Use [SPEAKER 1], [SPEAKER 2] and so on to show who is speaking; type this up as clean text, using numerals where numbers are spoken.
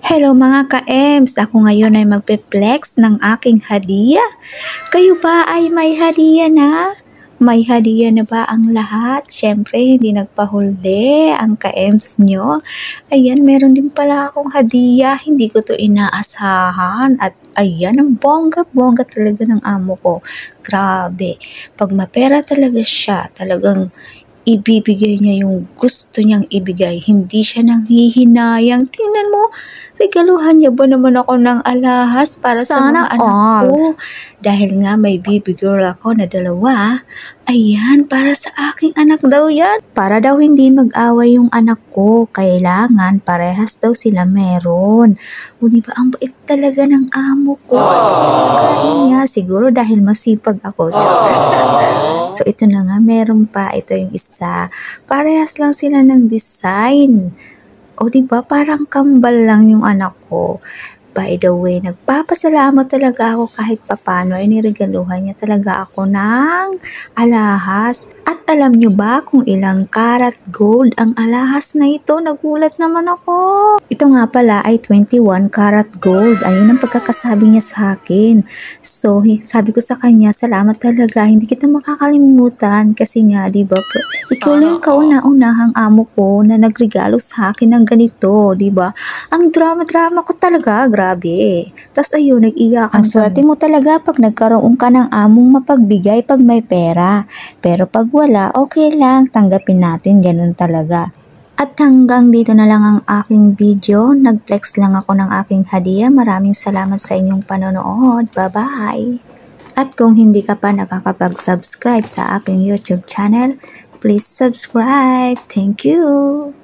[SPEAKER 1] Hello mga ka-ems! Ako ngayon ay magpe-flex ng aking hadiah. Kayo ba ay may hadiah na? May hadiah na ba ang lahat? Siyempre, hindi nagpahuli ang ka-ems nyo. Ayan, meron din pala akong hadiah. Hindi ko to inaasahan. At ayan, ang bongga-bongga talaga ng amo ko. Grabe. Pag mapera talaga siya, talagang ibibigay niya yung gusto niyang ibigay. Hindi siya nanghihinayang. Tingnan mo, regaluhan niya ba naman ako ng alahas para sa mga anak ko? Dahil nga may baby girl ako na 2. Ayan, para sa aking anak daw yan. Para daw hindi mag-away yung anak ko. Kailangan parehas daw sila meron. O diba, ang bait talaga ng amo ko. Kain niya, siguro dahil masipag ako. So ito na nga, meron pa. Ito yung isa. Parehas lang sila ng design. O diba, parang kambal lang yung anak ko. By the way, nagpapasalamat talaga ako kahit papano ay niregaluhan niya talaga ako ng alahas. At alam nyo ba kung ilang karat gold ang alahas na ito? Nagulat naman ako. Ito nga pala ay 21 karat gold. Ayun ang pagkakasabi niya sa akin. So, sabi ko sa kanya, salamat talaga. Hindi kita makakalimutan kasi nga, diba, ikaw lang kauna-unahang amo ko na nagregalo sa akin ng ganito, diba? Ang drama-drama ko talaga, grabe. Tas ayun, nag-iyakan. Ang swerte mo talaga pag nagkaroon ka ng among mapagbigay pag may pera. Pero pag wala, okay lang, tanggapin natin, ganun talaga. At hanggang dito na lang ang aking video. Nag-flex lang ako ng aking hadiah. Maraming salamat sa inyong panonood. Bye-bye! At kung hindi ka pa nakakapag-subscribe sa aking YouTube channel, please subscribe. Thank you!